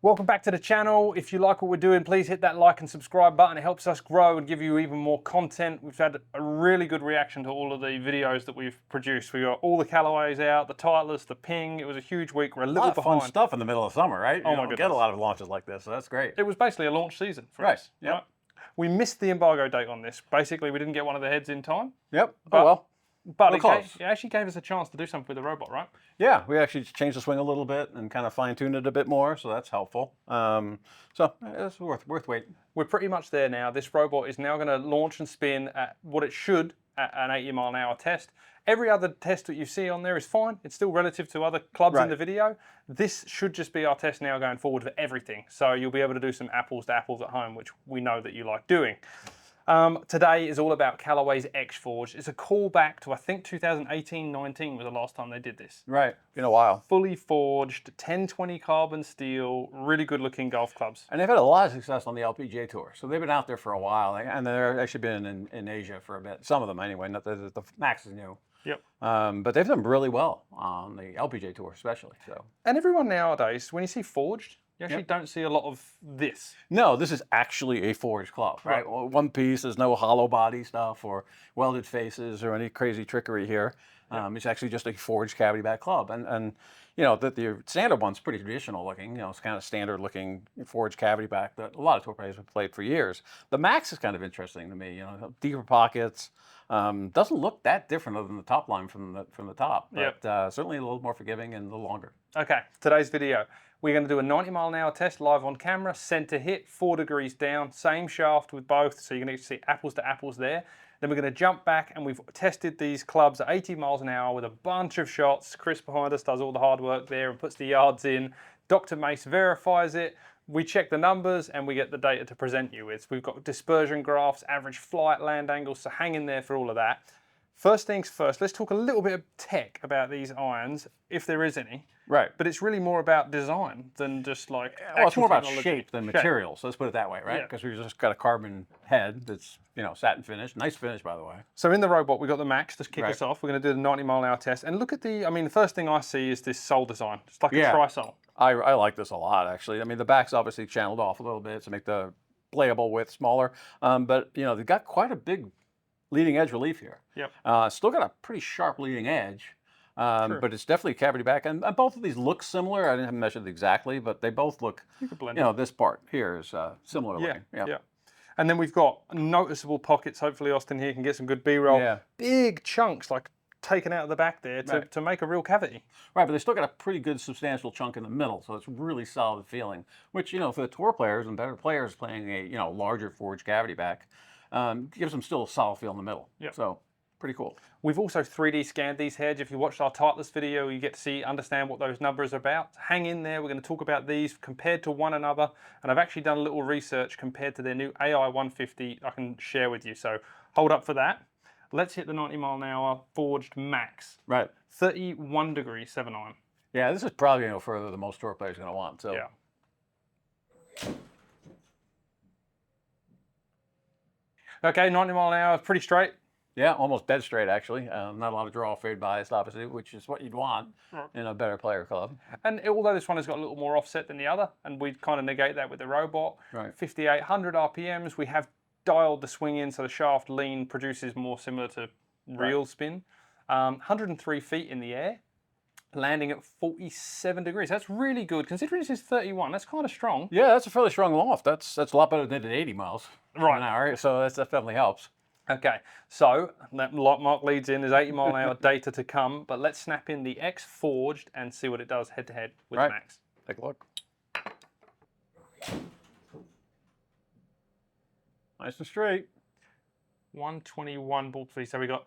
Welcome back to the channel. If you like what we're doing, please hit that like and subscribe button. It helps us grow and give you even more content. We've had a really good reaction to all of the videos that we've produced. We got all the Callaways out, the Titleist, the Ping. It was a huge week. We're a little behind. A lot of fun stuff in the middle of summer, right? Oh You my don't goodness. get a lot of launches like this, so that's great. It was basically a launch season for us. Yep. Right? We missed the embargo date on this. Basically, we didn't get one of the heads in time. Yep. But, oh well. But We're it actually gave us a chance to do something with the robot, right? Yeah, we actually changed the swing a little bit and kind of fine-tuned it a bit more, so that's helpful. So it's worth waiting. We're pretty much there now. This robot is now going to launch and spin at what it should at an 80-mile-an-hour test. Every other test that you see on there is fine. It's still relative to other clubs in the video. This should just be our test now going forward for everything. So you'll be able to do some apples to apples at home, which we know that you like doing. Today is all about Callaway's X-Forged. It's a callback to, I think, 2018-19 was the last time they did this. Right, been a while. Fully forged, 1020 carbon steel, really good looking golf clubs. And they've had a lot of success on the LPGA Tour. So they've been out there for a while, and they're actually been in Asia for a bit. Some of them anyway, not the Max is new. Yep. But they've done really well on the LPGA Tour especially. So. And everyone nowadays, when you see forged, you actually don't see a lot of this. No, this is actually a forged club, right? One piece, there's no hollow body stuff or welded faces or any crazy trickery here. It's actually just a forged cavity back club. And you know, the standard one's pretty traditional looking, you know, it's kind of standard looking forged cavity back that a lot of tour players have played for years. The Max is kind of interesting to me, you know, deeper pockets, doesn't look that different other than the top line from the top, but certainly a little more forgiving and a little longer. Okay, today's video. We're going to do a 90-mile-an-hour test live on camera, center hit, 4 degrees down, same shaft with both, so you're going to see apples to apples there. Then we're going to jump back and we've tested these clubs at 80 miles an hour with a bunch of shots. Chris behind us does all the hard work there and puts the yards in. Dr. Mace verifies it. We check the numbers and we get the data to present you with. We've got dispersion graphs, average flight, land angles, so hang in there for all of that. First things first, let's talk a little bit of tech about these irons, if there is any. Right. But it's really more about design than just like well, it's more about shape than material, so let's put it that way, right? Because we've just got a carbon head that's, you know, satin finish. Nice finish, by the way. So in the robot, we've got the Max to kick us off. We're going to do the 90-mile-an-hour test. And look at the, I mean, the first thing I see is this sole design. It's like a tri-sole. I like this a lot, actually. I mean, the back's obviously channeled off a little bit to make the playable width smaller. But, you know, they've got quite a big leading edge relief here. Yep. Still got a pretty sharp leading edge, but it's definitely cavity back. And both of these look similar. I didn't measure them exactly, but they both look, you know, this part here is similar looking. Yeah. And then we've got noticeable pockets. Hopefully Austin here can get some good B-roll. Yeah. Big chunks like taken out of the back there to make a real cavity. Right, but they still got a pretty good substantial chunk in the middle, so it's really solid feeling, which, you know, for the tour players and better players playing a, you know, larger forged cavity back, gives them still a solid feel in the middle. Yep. So pretty cool. We've also 3D scanned these heads. If you watched our Titleist video, you get to understand what those numbers are about. Hang in there. We're going to talk about these compared to one another. And I've actually done a little research compared to their new AI 150 I can share with you. So hold up for that. Let's hit the 90-mile-an-hour forged Max. Right. 31 degrees 7'9". Yeah, this is probably going to go further than most tour players are going to want. So. Yeah. Okay, 90 mile an hour, pretty straight. Yeah, almost dead straight, actually. Not a lot of draw fade bias, obviously, which is what you'd want in a better player club. And although this one has got a little more offset than the other, and we kind of negate that with the robot, 5,800 RPMs, we have dialed the swing in so the shaft lean produces more similar to real spin. 103 feet in the air, landing at 47 degrees. That's really good. Considering this is 31, that's kind of strong. Yeah, that's a fairly strong loft. That's a lot better than 80 miles an hour, so that definitely helps. Okay, so that Mark leads in, there's 80 mile an hour data to come, but let's snap in the X Forged and see what it does head to head with Max. Take a look. Nice and straight. 121 ball speed. So we got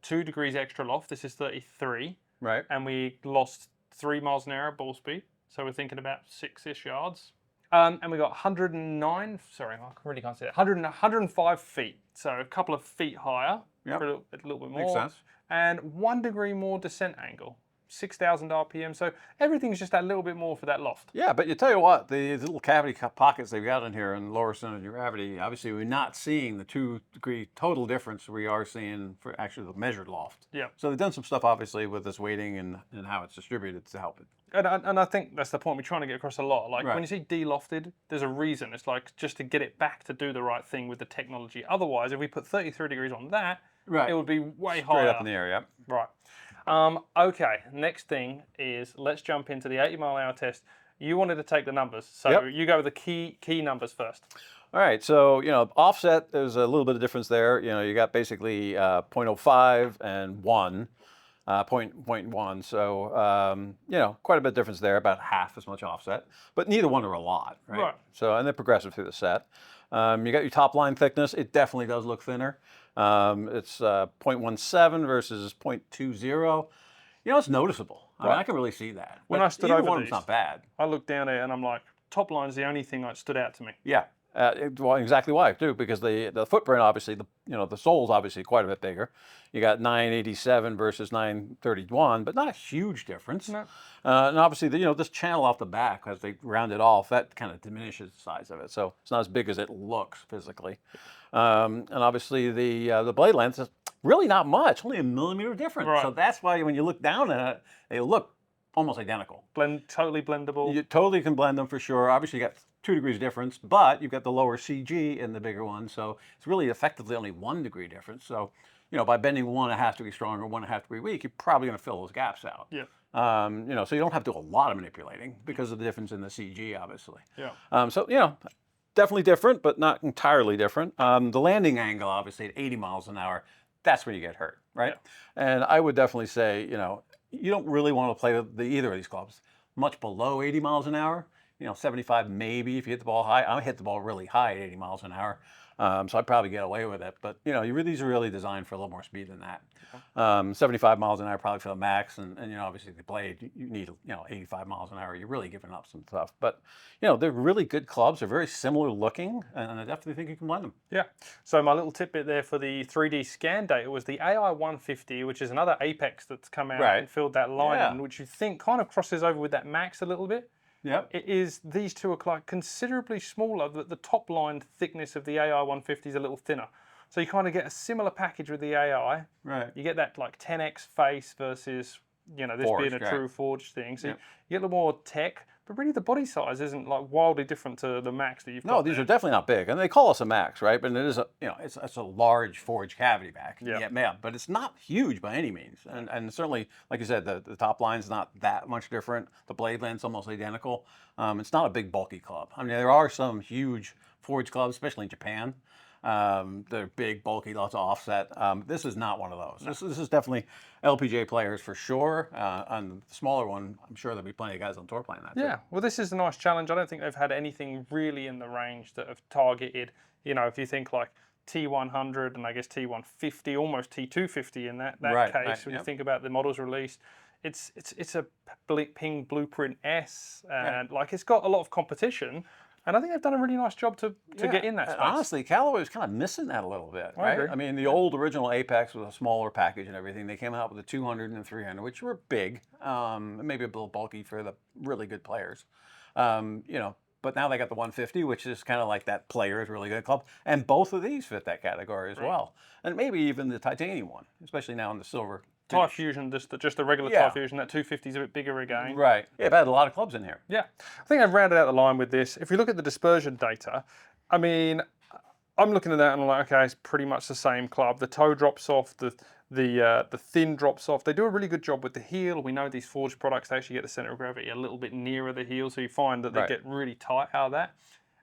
2 degrees extra loft. This is 33. Right. And we lost 3 miles an hour ball speed. So we're thinking about 6-ish yards. And we got 109, sorry, I really can't say that, 105 feet. So a couple of feet higher, a little bit more. Makes sense. And 1 degree more descent angle. 6,000 RPM. So everything's just that little bit more for that loft. Yeah, but you tell you what, the little cavity pockets they've got in here in lower center of gravity, obviously we're not seeing the 2-degree total difference we are seeing for actually the measured loft. Yeah. So they've done some stuff obviously with this weighting and how it's distributed to help it. And I think that's the point we're trying to get across a lot. Like Right. when you see de-lofted, there's a reason. It's like just to get it back to do the right thing with the technology. Otherwise, if we put 33 degrees on that, Right. it would be way Straight higher. up in the air, yeah. Right. Okay, next thing is let's jump into the 80-mile-an-hour test. You wanted to take the numbers, so Yep. you go with the key numbers first. All right, so offset, there's a little bit of difference there. You got basically 0.05 and 1, 0.1. So quite a bit of difference there, about half as much offset. But neither one are a lot, right? Right. So and they're progressive through the set. You got your top line thickness. It definitely does look thinner. It's 0.17 versus 0.20. It's noticeable. I mean, I can really see that. When But I stood either over one of these, them's not bad. I looked down there and I'm like, top line's the only thing that stood out to me. Yeah. Well, exactly why too, because the footprint obviously the sole's obviously quite a bit bigger. You got 987 versus 931, but not a huge difference. No. And obviously this channel off the back, as they round it off, that kind of diminishes the size of it, so it's not as big as it looks physically. And obviously the blade length is really not much, only a millimeter difference. Right. So that's why when you look down at it, they look almost identical. Totally blendable. You totally can blend them for sure. Obviously, you got 2 degrees difference, but you've got the lower CG in the bigger one, so it's really effectively only 1 degree difference. So, by bending 1.5 degree strong or 1.5 degree weak, you're probably going to fill those gaps out. Yeah. So you don't have to do a lot of manipulating because of the difference in the CG, obviously. Yeah. So definitely different, but not entirely different. The landing angle, obviously, at 80 miles an hour, that's when you get hurt, right? Yeah. And I would definitely say, you don't really want to play with either of these clubs much below 80 miles an hour. 75 maybe if you hit the ball high. I hit the ball really high at 80 miles an hour, so I'd probably get away with it. But these are really designed for a little more speed than that. 75 miles an hour probably for the max, and obviously the blade you need 85 miles an hour. You're really giving up some stuff. But they're really good clubs. They're very similar looking, and I definitely think you can blend them. Yeah. So my little tidbit there for the 3D scan data was the AI 150, which is another Apex that's come out and filled that line in, which you think kind of crosses over with that Max a little bit. Yep. These two are like considerably smaller, but the top line thickness of the AI 150 is a little thinner. So you kind of get a similar package with the AI. Right. You get that like 10x face versus, this Forged, being a right. true forged thing. So Yep. you get a little more tech, but really the body size isn't like wildly different to the Max that you've got. No, these are definitely not big, and they call us a Max, right? But it is it's a large forged cavity back. Yeah. But it's not huge by any means, and certainly, like you said, the top line's not that much different. The blade length's almost identical. It's not a big bulky club. I mean, there are some huge forged clubs, especially in Japan. They're big, bulky, lots of offset. This is not one of those. This is definitely LPGA players for sure. On the smaller one, I'm sure there'll be plenty of guys on tour playing that. Yeah, well, this is a nice challenge. I don't think they've had anything really in the range that have targeted, if you think like T100 and I guess T150, almost T250 in that case, when you think about the models released. It's a Ping Blueprint S, and it's got a lot of competition. And I think they've done a really nice job to get in that space. Honestly, Callaway was kind of missing that a little bit, right? agree. I mean, the old original Apex was a smaller package and everything. They came out with the 200 and the 300, which were big, maybe a little bulky for the really good players. But now they got the 150, which is kind of like that player's really good club. And both of these fit that category as well. And maybe even the titanium one, especially now in the silver. Tie Fusion, just the regular Tie Fusion, that 250 is a bit bigger again. Right. Yeah, I've had a lot of clubs in here. Yeah. I think I've rounded out the line with this. If you look at the dispersion data, I mean, I'm looking at that and I'm like, okay, it's pretty much the same club. The toe drops off, the thin drops off. They do a really good job with the heel. We know these forged products, they actually get the center of gravity a little bit nearer the heel, so you find that they get really tight out of that.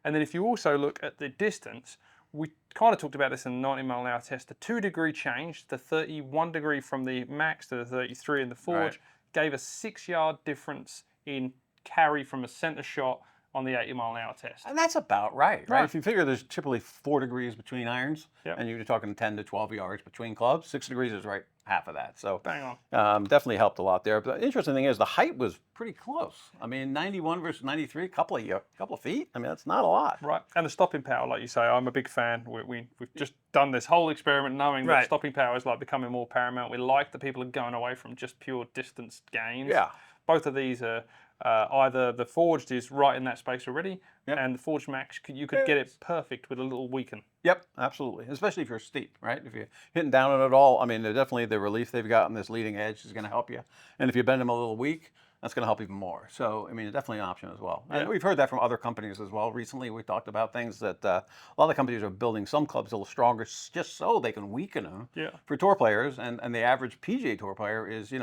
And then if you also look at the distance, we kind of talked about this in the 90-mile-an-hour test. The 2-degree change, the 31 degree from the Max to the 33 in the Forge, gave a 6-yard difference in carry from a center shot on the 80-mile-an-hour test. And that's about right? Right. If you figure there's typically 4 degrees between irons, Yep. and you're talking 10 to 12 yards between clubs, 6 degrees is right half of that. So Bang on. definitely helped a lot there. But the interesting thing is the height was pretty close. I mean, 91 versus 93, couple of feet. I mean, that's not a lot. Right, and the stopping power, like you say, I'm a big fan. We've just done this whole experiment knowing that stopping power is like becoming more paramount. We like that people are going away from just pure distance gains. Yeah. Both of these are either the Forged is right in that space already, Yep. and the Forged Max, you could get it perfect with a little weaken. Yep, absolutely. Especially if you're steep, right? If you're hitting down on it all, I mean, definitely the relief they've got on this leading edge is going to help you. And if you bend them a little weak, that's going to help even more. So, I mean, definitely an option as well. And we've heard that from other companies as well. Recently, we talked about things that a lot of companies are building some clubs a little stronger just so they can weaken them for tour players. And the average PGA Tour player is,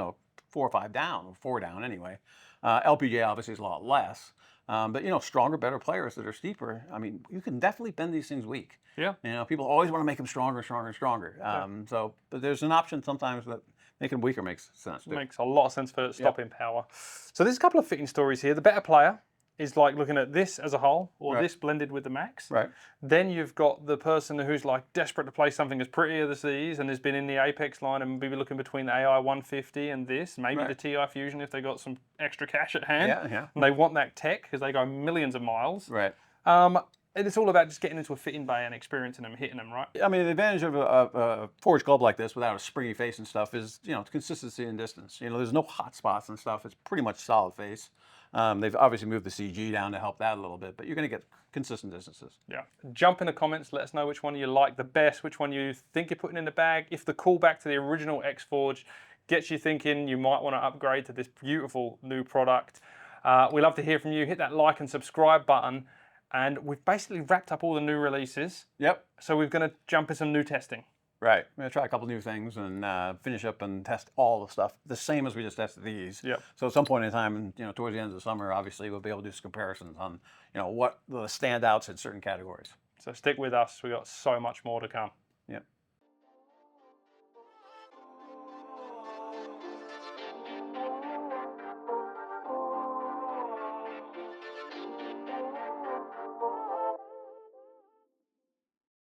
4 or 5 down, or 4 down anyway. LPGA obviously is a lot less. But stronger, better players that are steeper. I mean, you can definitely bend these things weak. Yeah. People always want to make them stronger, stronger, and stronger. But there's an option sometimes that making them weaker makes sense too. Makes a lot of sense for stopping power. So there's a couple of fitting stories here. The better player is like looking at this as a whole, or this blended with the Max. Right. Then you've got the person who's like desperate to play something as pretty as these and has been in the Apex line and maybe looking between the AI 150 and this, maybe the TI Fusion if they got some extra cash at hand. Yeah. And they want that tech because they go millions of miles. Right. It's all about just getting into a fitting bay and experiencing them, hitting them, right? I mean, the advantage of a forged club like this without a springy face and stuff is, consistency and distance. There's no hot spots and stuff. It's pretty much solid face. They've obviously moved the CG down to help that a little bit, but you're going to get consistent distances. Yeah. Jump in the comments. Let us know which one you like the best, which one you think you're putting in the bag. If the callback to the original X-Forge gets you thinking you might want to upgrade to this beautiful new product, we love to hear from you. Hit that like and subscribe button. And we've basically wrapped up all the new releases. Yep. So we're going to jump in some new testing. Right. We're going to try a couple new things and finish up and test all the stuff, the same as we just tested these. Yep. So at some point in time, towards the end of the summer, obviously, we'll be able to do some comparisons on, what the standouts in certain categories. So stick with us. We've got so much more to come.